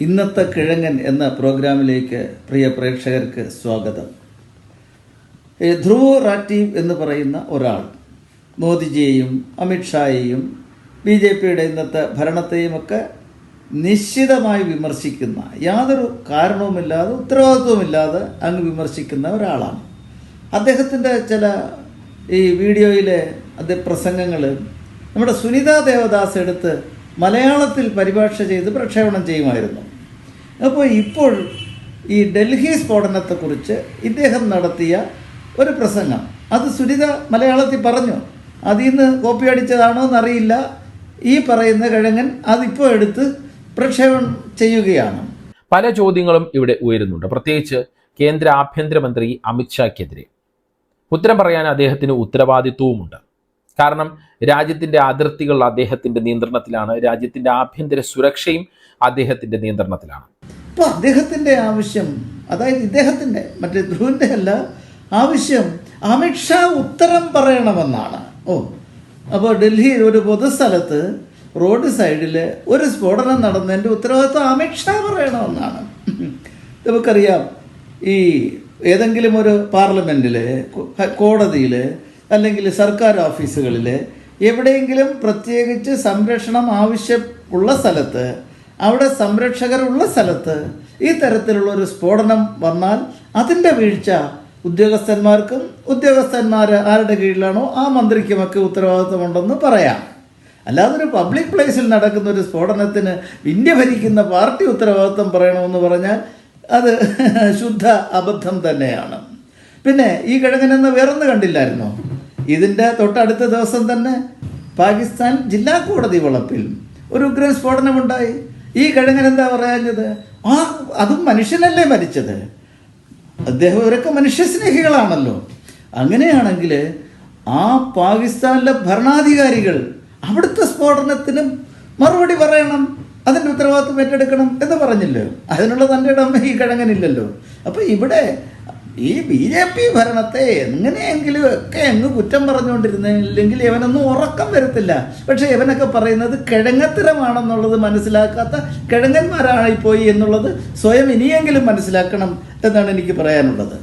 ഇന്നത്തെ കിഴങ്ങൻ എന്ന പ്രോഗ്രാമിലേക്ക് പ്രിയ പ്രേക്ഷകർക്ക് സ്വാഗതം. ധ്രുവ് റാറ്റീവ് എന്ന് പറയുന്ന ഒരാൾ മോദിജിയെയും അമിത്ഷായെയും BJPയുടെ ഇന്നത്തെ ഭരണത്തെയുമൊക്കെ നിശ്ചിതമായി വിമർശിക്കുന്ന, യാതൊരു കാരണവുമില്ലാതെ ഉത്തരവാദിത്വമില്ലാതെ അങ്ങ് വിമർശിക്കുന്ന ഒരാളാണ്. അദ്ദേഹത്തിൻ്റെ ചില ഈ വീഡിയോയിലെ പ്രസംഗങ്ങൾ നമ്മുടെ സുനിത ദേവദാസ് എടുത്ത് മലയാളത്തിൽ പരിഭാഷ ചെയ്ത് പ്രക്ഷേപണം ചെയ്യുമായിരുന്നു. അപ്പോൾ ഇപ്പോൾ ഈ ഡൽഹി സ്ഫോടനത്തെക്കുറിച്ച് ഇദ്ദേഹം നടത്തിയ ഒരു പ്രസംഗം അത് സുനിത മലയാളത്തിൽ പറഞ്ഞു. അതിൽ നിന്ന് കോപ്പി അടിച്ചതാണോ എന്നറിയില്ല. ഈ പറയുന്ന കിഴങ്ങൻ അതിപ്പോൾ എടുത്ത് പ്രക്ഷേപണം ചെയ്യുകയാണ്. പല ചോദ്യങ്ങളും ഇവിടെ ഉയരുന്നുണ്ട്, പ്രത്യേകിച്ച് കേന്ദ്ര ആഭ്യന്തരമന്ത്രി അമിത്ഷായ്ക്കെതിരെ. ഉത്തരം പറയാൻ അദ്ദേഹത്തിന് ഉത്തരവാദിത്വവുമുണ്ട്. കാരണം രാജ്യത്തിൻ്റെ അതിർത്തികൾ അദ്ദേഹത്തിൻ്റെ നിയന്ത്രണത്തിലാണ്, രാജ്യത്തിൻ്റെ ആഭ്യന്തര സുരക്ഷയും അദ്ദേഹത്തിൻ്റെ നിയന്ത്രണത്തിലാണ്. ഇപ്പോൾ അദ്ദേഹത്തിൻ്റെ ആവശ്യം, അതായത് ഇദ്ദേഹത്തിൻ്റെ, മറ്റേ ധ്രുവിൻ്റെ അല്ല, ആവശ്യം അമിത്ഷാ ഉത്തരം പറയണമെന്നാണ്. അപ്പോൾ ഡൽഹിയിൽ ഒരു പൊതുസ്ഥലത്ത് റോഡ് സൈഡിൽ ഒരു സ്ഫോടനം നടന്നതിൻ്റെ ഉത്തരവാദിത്വം അമിത്ഷാ പറയണമെന്നാണ്. നമുക്കറിയാം, ഈ ഏതെങ്കിലും ഒരു പാർലമെൻറ്റിൽ, കോടതിയിൽ, അല്ലെങ്കിൽ സർക്കാർ ഓഫീസുകളിൽ എവിടെയെങ്കിലും പ്രത്യേകിച്ച് സംരക്ഷണം ആവശ്യമുള്ള സ്ഥലത്ത്, അവിടെ സംരക്ഷകരുള്ള സ്ഥലത്ത് ഈ തരത്തിലുള്ളൊരു സ്ഫോടനം വന്നാൽ അതിൻ്റെ വീഴ്ച ഉദ്യോഗസ്ഥന്മാർക്കും, ഉദ്യോഗസ്ഥന്മാർ ആരുടെ കീഴിലാണോ ആ മന്ത്രിക്കുമൊക്കെ ഉത്തരവാദിത്വമുണ്ടെന്ന് പറയാം. അല്ലാതെ ഒരു പബ്ലിക് പ്ലേസിൽ നടക്കുന്ന ഒരു സ്ഫോടനത്തിന് ഇന്ത്യ ഭരിക്കുന്ന പാർട്ടി ഉത്തരവാദിത്വം പറയണമെന്ന് പറഞ്ഞാൽ അത് ശുദ്ധ അബദ്ധം തന്നെയാണ്. പിന്നെ ഈ കിഴങ്ങനെന്ന് വേറൊന്ന് കണ്ടില്ലായിരുന്നോ? ഇതിൻ്റെ തൊട്ടടുത്ത ദിവസം തന്നെ പാകിസ്ഥാൻ ജില്ലാ കോടതി വളപ്പിൽ ഒരു ഉഗ്രൻ സ്ഫോടനമുണ്ടായി. ഈ കിഴങ്ങൻ എന്താ പറയാഞ്ഞത്? അതും മനുഷ്യനല്ലേ മരിച്ചത്? അദ്ദേഹം ഇവരൊക്കെ മനുഷ്യസ്നേഹികളാണല്ലോ. അങ്ങനെയാണെങ്കിൽ ആ പാകിസ്ഥാനിലെ ഭരണാധികാരികൾ അവിടുത്തെ സ്ഫോടനത്തിനും മറുപടി പറയണം, അതിൻ്റെ ഉത്തരവാദിത്വം ഏറ്റെടുക്കണം എന്ന് പറഞ്ഞില്ലോ. അതിനുള്ള തൻ്റെ ഇടം ഈ കിഴങ്ങനില്ലല്ലോ. അപ്പോൾ ഇവിടെ ഈ BJP ഭരണത്തെ എങ്ങനെയെങ്കിലും ഒക്കെ അങ്ങ് കുറ്റം പറഞ്ഞുകൊണ്ടിരുന്നില്ലെങ്കിൽ ഇവനൊന്നും ഉറക്കം വരത്തില്ല. പക്ഷേ ഇവനൊക്കെ പറയുന്നത് കിഴങ്ങത്തരമാണെന്നുള്ളത് മനസ്സിലാക്കാത്ത കിഴങ്ങന്മാരായിപ്പോയി എന്നുള്ളത് സ്വയം ഇനിയെങ്കിലും മനസ്സിലാക്കണം എന്നാണ് എനിക്ക് പറയാനുള്ളത്.